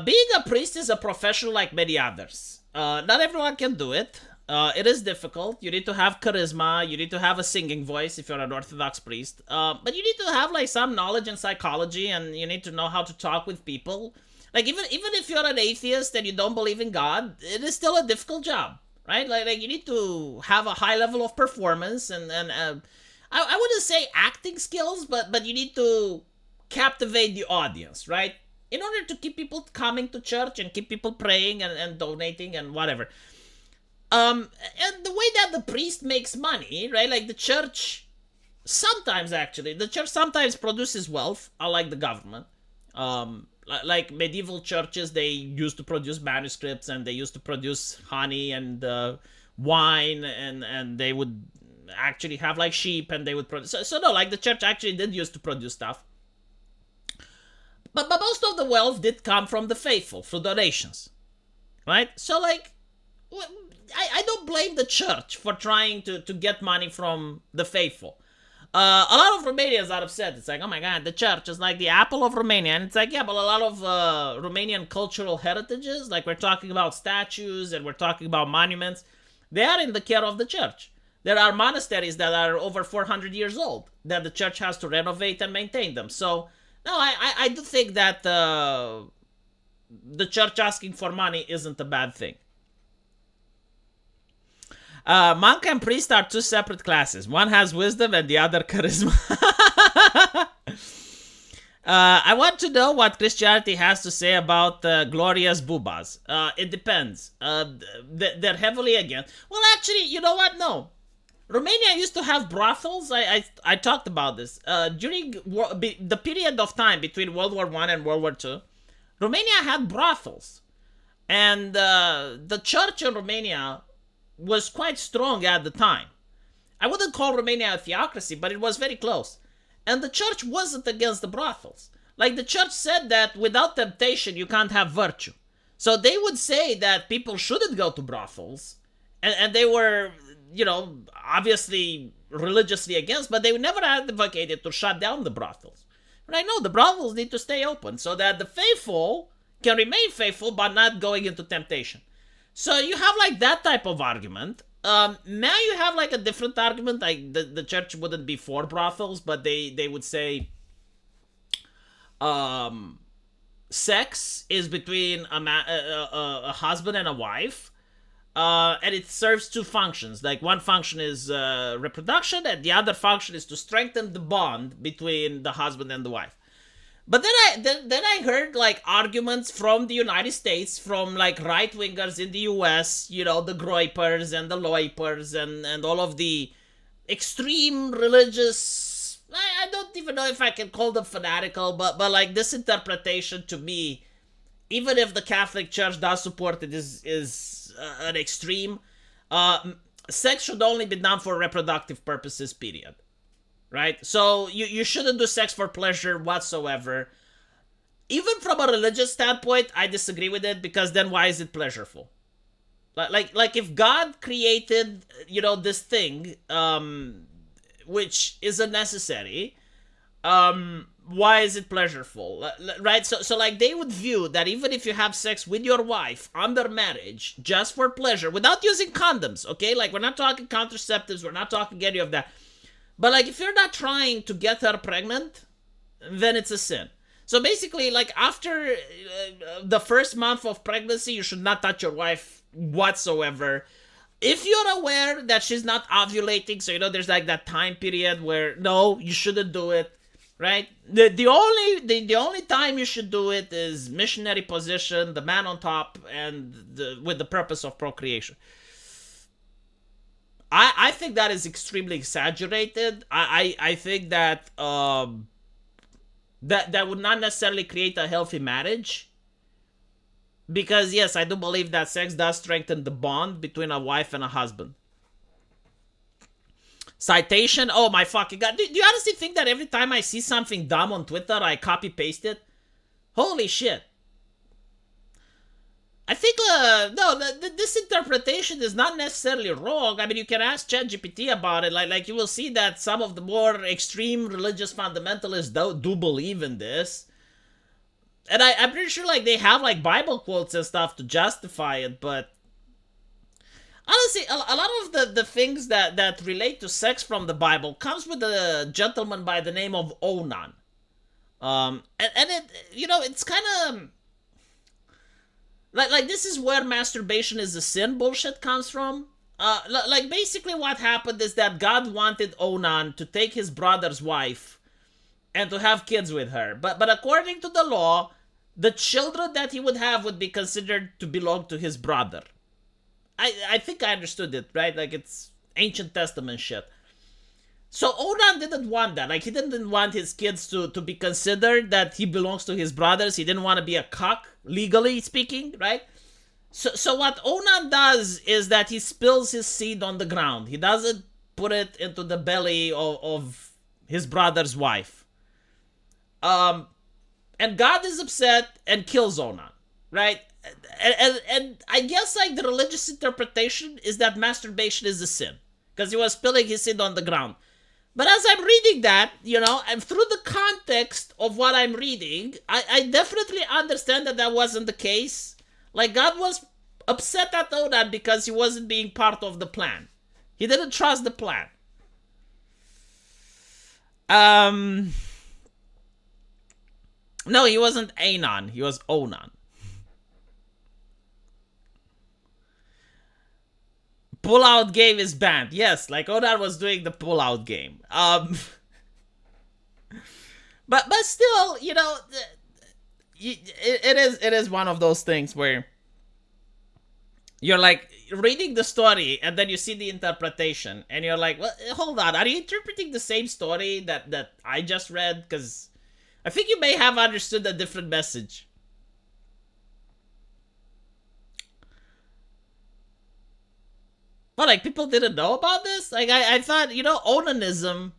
Being a priest is a profession like many others. Not everyone can do it. It is difficult. You need to have charisma. You need to have a singing voice if you're an Orthodox priest. But you need to have like some knowledge in psychology, and you need to know how to talk with people. Like even if you're an atheist and you don't believe in God, it is still a difficult job, right? Like you need to have a high level of performance, and I wouldn't say acting skills, but you need to captivate the audience, right? In order to keep people coming to church and keep people praying and donating and whatever. And the way that the priest makes money, right? Like the church sometimes produces wealth, unlike the government. Like medieval churches, they used to produce manuscripts, and they used to produce honey and wine, and they would actually have like sheep, and they would produce. So no, like the church actually did used to produce stuff. But most of the wealth did come from the faithful, through donations, right? So like, I don't blame the church for trying to get money from the faithful. A lot of Romanians are upset. It's like, oh my God, the church is like the apple of Romania. And it's like, yeah, but a lot of Romanian cultural heritages, like we're talking about statues and we're talking about monuments, they are in the care of the church. There are monasteries that are over 400 years old that the church has to renovate and maintain them. So, no, I do think that the church asking for money isn't a bad thing. Monk and priest are two separate classes. One has wisdom and the other charisma. I want to know what Christianity has to say about glorious boobas. It depends. They're heavily against. Well, actually, you know what? No. Romania used to have brothels. I talked about this. During the period of time between World War I and World War II, Romania had brothels. And the church in Romania was quite strong at the time. I wouldn't call Romania a theocracy, but it was very close. And the church wasn't against the brothels. Like, the church said that without temptation, you can't have virtue. So they would say that people shouldn't go to brothels. And they were, you know, obviously religiously against, but they never advocated to shut down the brothels. And I know the brothels need to stay open so that the faithful can remain faithful but not going into temptation. So you have like that type of argument. Now you have like a different argument. Like the church wouldn't be for brothels, but they would say sex is between a husband and a wife, and it serves two functions. Like, one function is reproduction, and the other function is to strengthen the bond between the husband and the wife. But then I heard like arguments from the United States, from like right wingers in the US, you know, the Groypers and the Loipers and all of the extreme religious. I don't even know if I can call them fanatical, but like this interpretation to me, even if the Catholic Church does support it, is an extreme. Sex should only be done for reproductive purposes, period. Right? So you shouldn't do sex for pleasure whatsoever. Even from a religious standpoint, I disagree with it, because then why is it pleasureful? Like if God created, you know, this thing, which isn't necessary, why is it pleasureful? Right? So like they would view that even if you have sex with your wife under marriage just for pleasure, without using condoms, okay? Like, we're not talking contraceptives, we're not talking any of that. But like, if you're not trying to get her pregnant, then it's a sin. So basically, like, after the first month of pregnancy, you should not touch your wife whatsoever. If you're aware that she's not ovulating, so, you know, there's like that time period where, no, you shouldn't do it, right? The only time you should do it is missionary position, the man on top, and with the purpose of procreation. I think that is extremely exaggerated. I think that that would not necessarily create a healthy marriage. Because, yes, I do believe that sex does strengthen the bond between a wife and a husband. Citation? Oh my fucking god. Do you honestly think that every time I see something dumb on Twitter, I copy-paste it? Holy shit. I think, this interpretation is not necessarily wrong. I mean, you can ask ChatGPT about it. Like you will see that some of the more extreme religious fundamentalists do believe in this. And I'm pretty sure, like, they have, like, Bible quotes and stuff to justify it, but honestly, a lot of the things that relate to sex from the Bible comes with a gentleman by the name of Onan. And it, you know, it's kind of... Like this is where masturbation is a sin bullshit comes from. Like, basically what happened is that God wanted Onan to take his brother's wife and to have kids with her. But according to the law, the children that he would have would be considered to belong to his brother. I think I understood it, right? Like, it's ancient testament shit. So Onan didn't want that. Like, he didn't want his kids to be considered that he belongs to his brothers. He didn't want to be a cock, legally speaking, right? So what Onan does is that he spills his seed on the ground. He doesn't put it into the belly of his brother's wife. And God is upset and kills Onan, right? And I guess, like, the religious interpretation is that masturbation is a sin, because he was spilling his seed on the ground. But as I'm reading that, you know, and through the context of what I'm reading, I definitely understand that wasn't the case. Like, God was upset at Onan because he wasn't being part of the plan. He didn't trust the plan. No, he wasn't Anon. He was Onan. Pull-out game is banned. Yes, like Onan was doing the pull-out game. But still, you know, it is one of those things where you're like reading the story and then you see the interpretation and you're like, well, hold on, are you interpreting the same story that I just read? Because I think you may have understood a different message. But like, people didn't know about this? Like, I thought, you know, onanism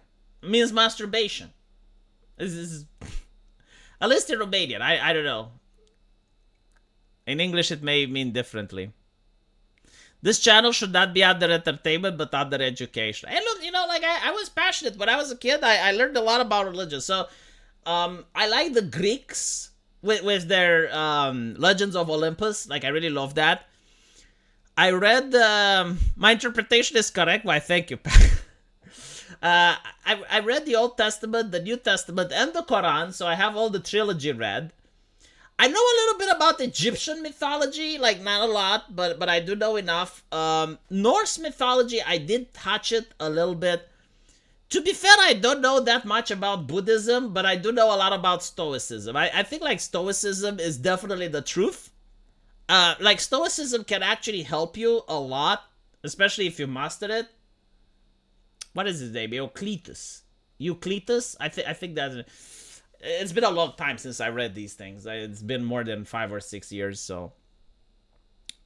means masturbation. This is at least in Romanian. I don't know. In English, it may mean differently. This channel should not be under entertainment, but under education. And look, you know, like, I was passionate. When I was a kid, I learned a lot about religion. So, I like the Greeks with their Legends of Olympus. Like, I really love that. I read, my interpretation is correct. Why, thank you. I read the Old Testament, the New Testament, and the Quran, so I have all the trilogy read. I know a little bit about Egyptian mythology, like not a lot, but I do know enough. Norse mythology, I did touch it a little bit. To be fair, I don't know that much about Buddhism, but I do know a lot about Stoicism. I think like Stoicism is definitely the truth. Like Stoicism can actually help you a lot, especially if you master it. What is his name? Euclides. I think that's... It's been a long time since I read these things. It's been more than 5 or 6 years, so...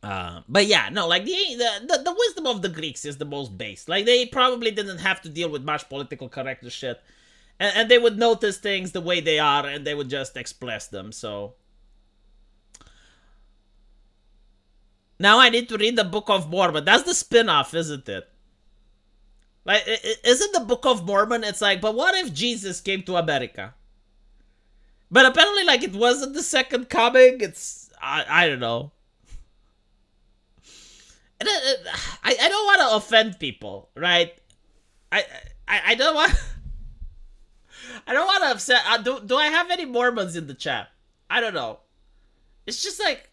but yeah, no, like the wisdom of the Greeks is the most base. Like, they probably didn't have to deal with much political correctness shit. And they would notice things the way they are, and they would just express them, so... Now I need to read the Book of Mormon. That's the spin-off, isn't it? Like, isn't the Book of Mormon, it's like, but what if Jesus came to America? But apparently, like, it wasn't the second coming. It's, I don't know. I don't want to offend people, right? I don't want... I don't want to upset... do I have any Mormons in the chat? I don't know. It's just like...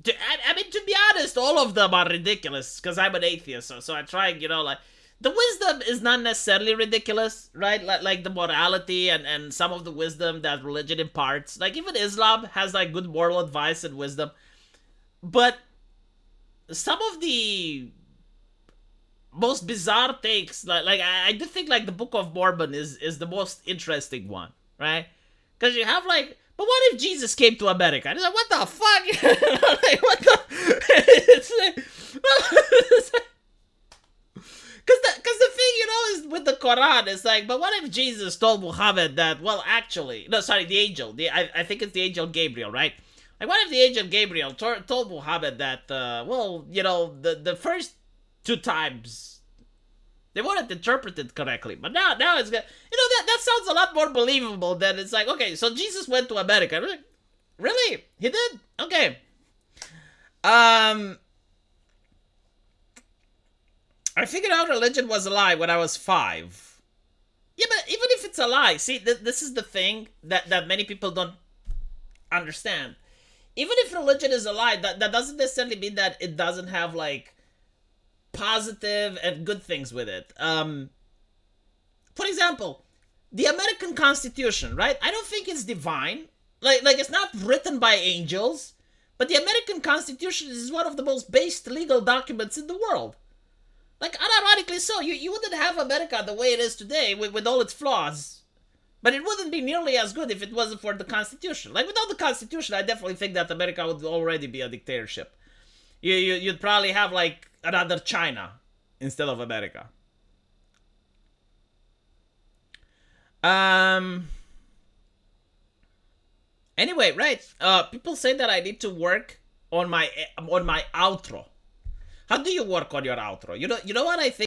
I mean, to be honest, all of them are ridiculous, because I'm an atheist, so I try, you know, like, the wisdom is not necessarily ridiculous, right? Like the morality and some of the wisdom that religion imparts. Like, even Islam has, like, good moral advice and wisdom. But some of the most bizarre takes, like I do think, like, the Book of Mormon is the most interesting one, right? Because you have, like... But what if Jesus came to America? And it's like, what the fuck? Like, what the... It's like... Because the thing, you know, is with the Quran, it's like, but what if Jesus told Muhammad that, well, actually... No, sorry, the angel. I think it's the angel Gabriel, right? Like, what if the angel Gabriel told Muhammad that, well, you know, the first 2 times... They weren't interpreted correctly, but now it's good. You know, that sounds a lot more believable than it's like, okay, so Jesus went to America. Really? He did? Okay. I figured out religion was a lie when I was 5. Yeah, but even if it's a lie, see, this is the thing that many people don't understand. Even if religion is a lie, that doesn't necessarily mean that it doesn't have, like, positive and good things with it. For example, the American Constitution, right? I don't think it's divine. Like it's not written by angels, but the American Constitution is one of the most based legal documents in the world. Like, unironically so, you wouldn't have America the way it is today with all its flaws, but it wouldn't be nearly as good if it wasn't for the Constitution. Like, without the Constitution, I definitely think that America would already be a dictatorship. You'd probably have, like, another China instead of America. Anyway, right. People say that I need to work on my outro. How do you work on your outro? You know what I think?